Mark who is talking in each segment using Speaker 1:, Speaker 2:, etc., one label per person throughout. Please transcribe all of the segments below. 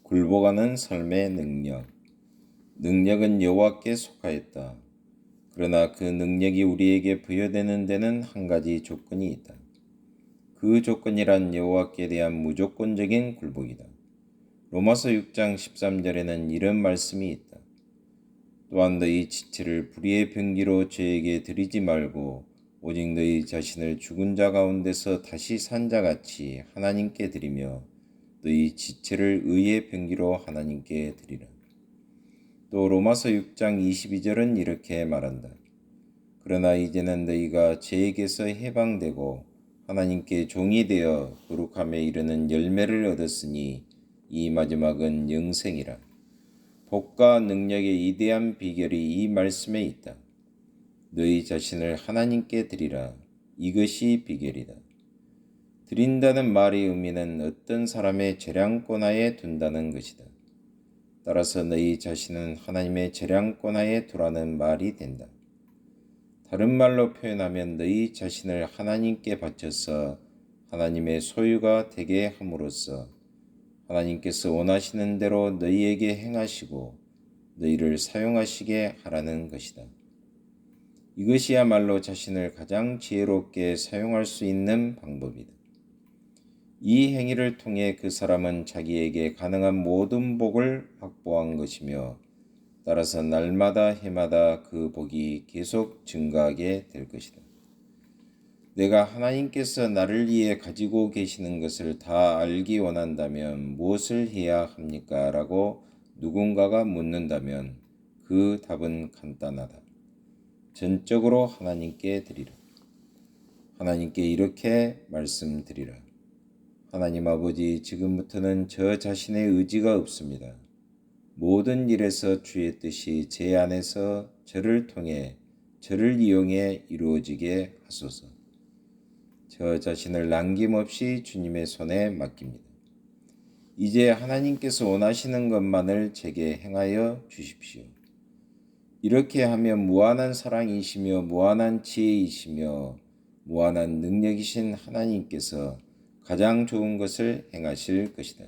Speaker 1: 굴복하는 삶의 능력은 여호와께 속하였다. 그러나 그 능력이 우리에게 부여되는 데는 한 가지 조건이 있다. 그 조건이란 여호와께 대한 무조건적인 굴복이다. 로마서 6장 13절에는 이런 말씀이 있다. 또한 너희 지체를 불의의 병기로 죄에게 드리지 말고 오직 너희 자신을 죽은 자 가운데서 다시 산 자같이 하나님께 드리며 너희 지체를 의의 병기로 하나님께 드리라. 또 로마서 6장 22절은 이렇게 말한다. 그러나 이제는 너희가 죄에게서 해방되고 하나님께 종이 되어 거룩함에 이르는 열매를 얻었으니 이 마지막은 영생이라. 복과 능력의 이대한 비결이 이 말씀에 있다. 너희 자신을 하나님께 드리라. 이것이 비결이다. 드린다는 말의 의미는 어떤 사람의 재량권하에 둔다는 것이다. 따라서 너희 자신은 하나님의 재량권하에 두라는 말이 된다. 다른 말로 표현하면 너희 자신을 하나님께 바쳐서 하나님의 소유가 되게 함으로써 하나님께서 원하시는 대로 너희에게 행하시고 너희를 사용하시게 하라는 것이다. 이것이야말로 자신을 가장 지혜롭게 사용할 수 있는 방법이다. 이 행위를 통해 그 사람은 자기에게 가능한 모든 복을 확보한 것이며 따라서 날마다 해마다 그 복이 계속 증가하게 될 것이다. 내가 하나님께서 나를 위해 가지고 계시는 것을 다 알기 원한다면 무엇을 해야 합니까? 라고 누군가가 묻는다면 그 답은 간단하다. 전적으로 하나님께 드리라. 하나님께 이렇게 말씀드리라. 하나님 아버지, 지금부터는 저 자신의 의지가 없습니다. 모든 일에서 주의 뜻이 제 안에서 저를 통해 저를 이용해 이루어지게 하소서. 저 자신을 남김없이 주님의 손에 맡깁니다. 이제 하나님께서 원하시는 것만을 제게 행하여 주십시오. 이렇게 하면 무한한 사랑이시며 무한한 지혜이시며 무한한 능력이신 하나님께서 가장 좋은 것을 행하실 것이다.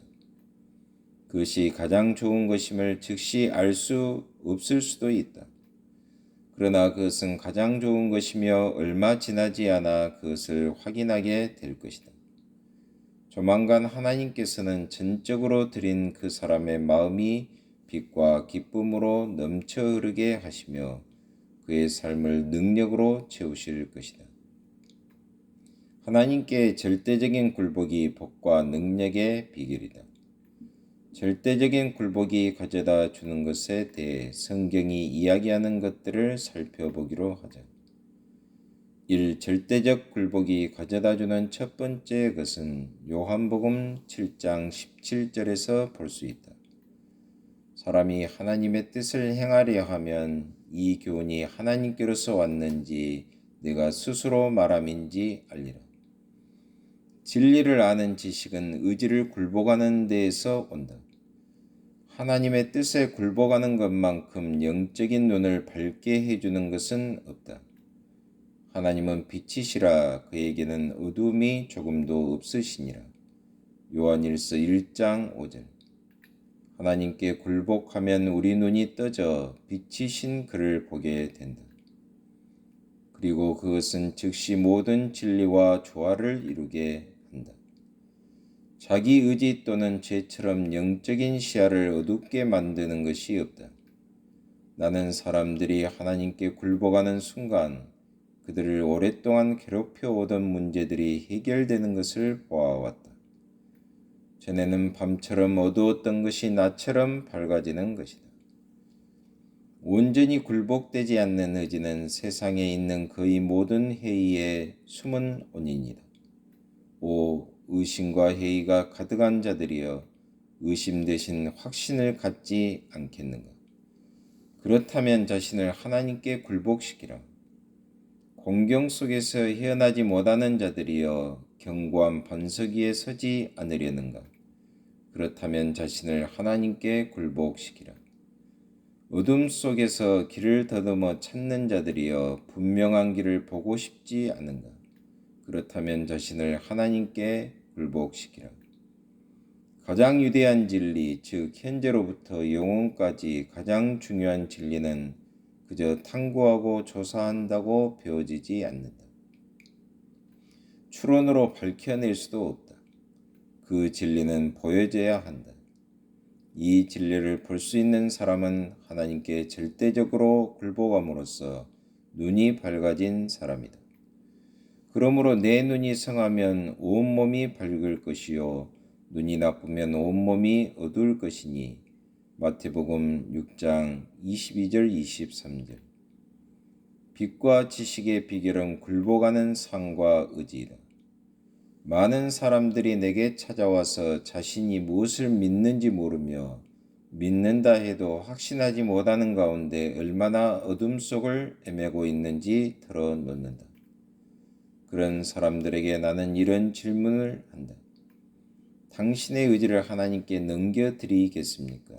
Speaker 1: 그것이 가장 좋은 것임을 즉시 알 수 없을 수도 있다. 그러나 그것은 가장 좋은 것이며 얼마 지나지 않아 그것을 확인하게 될 것이다. 조만간 하나님께서는 전적으로 드린 그 사람의 마음이 빛과 기쁨으로 넘쳐 흐르게 하시며 그의 삶을 능력으로 채우실 것이다. 하나님께 절대적인 굴복이 복과 능력의 비결이다. 절대적인 굴복이 가져다 주는 것에 대해 성경이 이야기하는 것들을 살펴보기로 하자. 1. 절대적 굴복이 가져다 주는 첫 번째 것은 요한복음 7장 17절에서 볼 수 있다. 사람이 하나님의 뜻을 행하려 하면 이 교훈이 하나님께로서 왔는지 내가 스스로 말함인지 알리라. 진리를 아는 지식은 의지를 굴복하는 데에서 온다. 하나님의 뜻에 굴복하는 것만큼 영적인 눈을 밝게 해주는 것은 없다. 하나님은 빛이시라 그에게는 어두움이 조금도 없으시니라. 요한일서 1장 5절. 하나님께 굴복하면 우리 눈이 떠져 빛이신 그를 보게 된다. 그리고 그것은 즉시 모든 진리와 조화를 이루게 한다. 자기 의지 또는 죄처럼 영적인 시야를 어둡게 만드는 것이 없다. 나는 사람들이 하나님께 굴복하는 순간 그들을 오랫동안 괴롭혀 오던 문제들이 해결되는 것을 보아왔다. 전에는 밤처럼 어두웠던 것이 낮처럼 밝아지는 것이다. 온전히 굴복되지 않는 의지는 세상에 있는 거의 모든 해이의 숨은 원인이다. 오, 의심과 회의가 가득한 자들이여, 의심 대신 확신을 갖지 않겠는가? 그렇다면 자신을 하나님께 굴복시키라. 공경 속에서 헤어나지 못하는 자들이여, 견고한 반석 위에 서지 않으려는가? 그렇다면 자신을 하나님께 굴복시키라. 어둠 속에서 길을 더듬어 찾는 자들이여, 분명한 길을 보고 싶지 않은가? 그렇다면 자신을 하나님께 굴복시키라. 가장 위대한 진리, 즉 현재로부터 영원까지 가장 중요한 진리는 그저 탐구하고 조사한다고 배워지지 않는다. 추론으로 밝혀낼 수도 없다. 그 진리는 보여져야 한다. 이 진리를 볼 수 있는 사람은 하나님께 절대적으로 굴복함으로써 눈이 밝아진 사람이다. 그러므로 내 눈이 성하면 온몸이 밝을 것이요 눈이 나쁘면 온몸이 어두울 것이니 마태복음 6장 22절 23절. 빛과 지식의 비결은 굴복하는 상과 의지이다. 많은 사람들이 내게 찾아와서 자신이 무엇을 믿는지 모르며 믿는다 해도 확신하지 못하는 가운데 얼마나 어둠 속을 헤매고 있는지 털어놓는다. 그런 사람들에게 나는 이런 질문을 한다. 당신의 의지를 하나님께 넘겨드리겠습니까?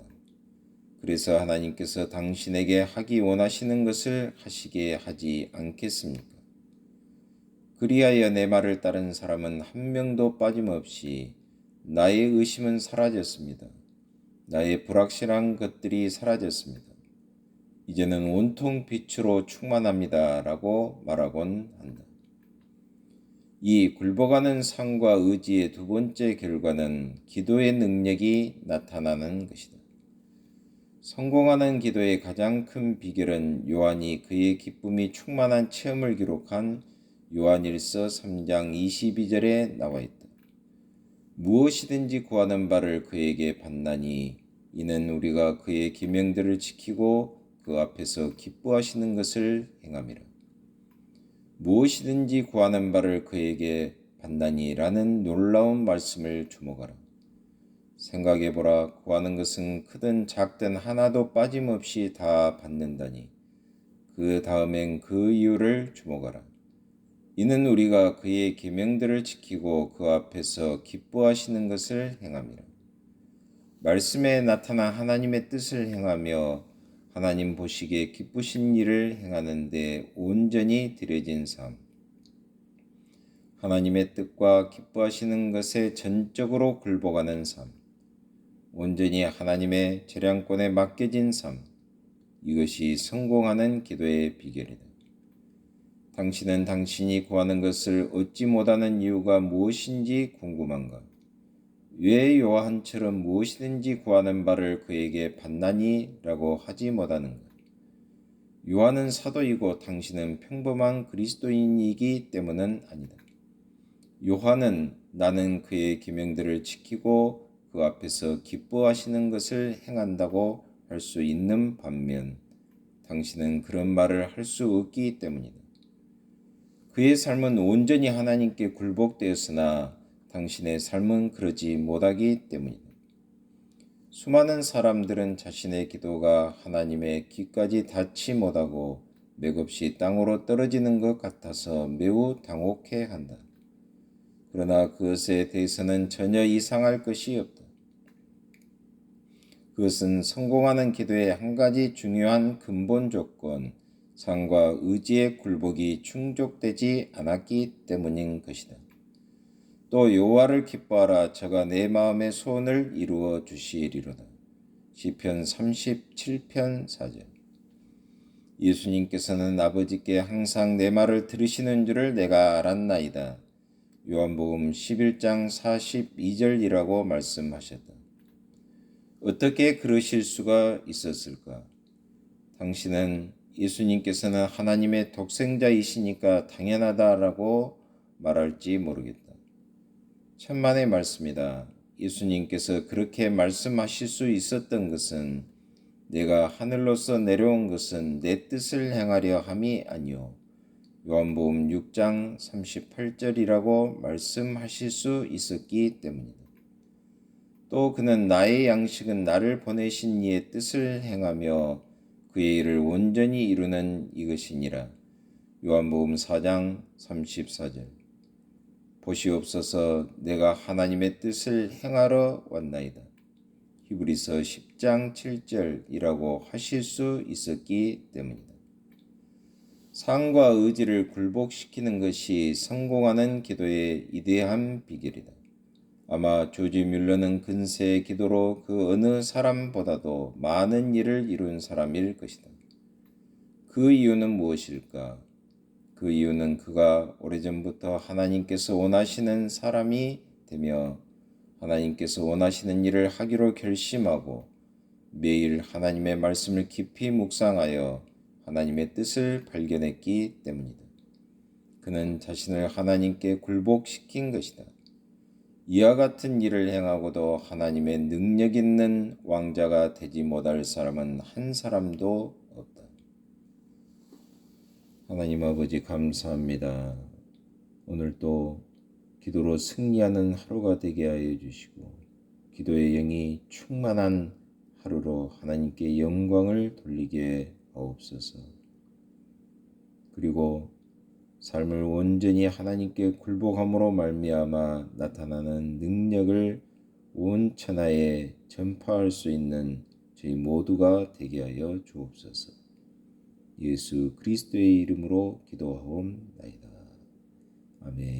Speaker 1: 그래서 하나님께서 당신에게 하기 원하시는 것을 하시게 하지 않겠습니까? 그리하여 내 말을 따른 사람은 한 명도 빠짐없이 나의 의심은 사라졌습니다. 나의 불확실한 것들이 사라졌습니다. 이제는 온통 빛으로 충만합니다. 라고 말하곤 한다. 이 굴복하는 상과 의지의 두 번째 결과는 기도의 능력이 나타나는 것이다. 성공하는 기도의 가장 큰 비결은 요한이 그의 기쁨이 충만한 체험을 기록한 요한일서 3장 22절에 나와 있다. 무엇이든지 구하는 바를 그에게 받나니 이는 우리가 그의 계명들을 지키고 그 앞에서 기뻐하시는 것을 행함이라. 무엇이든지 구하는 바를 그에게 받나니 라는 놀라운 말씀을 주목하라. 생각해보라. 구하는 것은 크든 작든 하나도 빠짐없이 다 받는다니. 그 다음엔 그 이유를 주목하라. 이는 우리가 그의 계명들을 지키고 그 앞에서 기뻐하시는 것을 행함이라. 말씀에 나타난 하나님의 뜻을 행하며 하나님 보시기에 기쁘신 일을 행하는 데 온전히 들여진 삶. 하나님의 뜻과 기뻐하시는 것에 전적으로 굴복하는 삶. 온전히 하나님의 재량권에 맡겨진 삶. 이것이 성공하는 기도의 비결이다. 당신은 당신이 구하는 것을 얻지 못하는 이유가 무엇인지 궁금한가? 왜 요한처럼 무엇이든지 구하는 바를 그에게 받나니? 라고 하지 못하는가? 요한은 사도이고 당신은 평범한 그리스도인이기 때문은 아니다. 요한은 나는 그의 계명들을 지키고 그 앞에서 기뻐하시는 것을 행한다고 할 수 있는 반면 당신은 그런 말을 할 수 없기 때문이다. 그의 삶은 온전히 하나님께 굴복되었으나 당신의 삶은 그러지 못하기 때문이다. 수많은 사람들은 자신의 기도가 하나님의 귀까지 닿지 못하고 맥없이 땅으로 떨어지는 것 같아서 매우 당혹해한다. 그러나 그것에 대해서는 전혀 이상할 것이 없다. 그것은 성공하는 기도의 한 가지 중요한 근본 조건, 상과 의지의 굴복이 충족되지 않았기 때문인 것이다. 또 여호와를 기뻐하라. 저가 내 마음의 소원을 이루어 주시리로다. 시편 37편 4절. 예수님께서는 아버지께 항상 내 말을 들으시는 줄을 내가 알았나이다. 요한복음 11장 42절이라고 말씀하셨다. 어떻게 그러실 수가 있었을까? 당신은 예수님께서는 하나님의 독생자이시니까 당연하다라고 말할지 모르겠다. 천만의 말씀이다. 예수님께서 그렇게 말씀하실 수 있었던 것은 내가 하늘로서 내려온 것은 내 뜻을 행하려 함이 아니요 요한복음 6장 38절이라고 말씀하실 수 있었기 때문이다. 또 그는 나의 양식은 나를 보내신 이의 뜻을 행하며 그의 일을 온전히 이루는 이것이니라. 요한복음 4장 34절. 보시옵소서 내가 하나님의 뜻을 행하러 왔나이다. 히브리서 10장 7절이라고 하실 수 있었기 때문이다. 상과 의지를 굴복시키는 것이 성공하는 기도의 이대한 비결이다. 아마 조지 뮬러는 근세의 기도로 그 어느 사람보다도 많은 일을 이룬 사람일 것이다. 그 이유는 무엇일까? 그 이유는 그가 오래전부터 하나님께서 원하시는 사람이 되며 하나님께서 원하시는 일을 하기로 결심하고 매일 하나님의 말씀을 깊이 묵상하여 하나님의 뜻을 발견했기 때문이다. 그는 자신을 하나님께 굴복시킨 것이다. 이와 같은 일을 행하고도 하나님의 능력 있는 왕자가 되지 못할 사람은 한 사람도 없다. 하나님 아버지 감사합니다. 오늘도 기도로 승리하는 하루가 되게 하여 주시고 기도의 영이 충만한 하루로 하나님께 영광을 돌리게 하옵소서. 그리고 삶을 온전히 하나님께 굴복함으로 말미암아 나타나는 능력을 온 천하에 전파할 수 있는 저희 모두가 되게 하여 주옵소서. 예수 그리스도의 이름으로 기도하옵나이다. 아멘.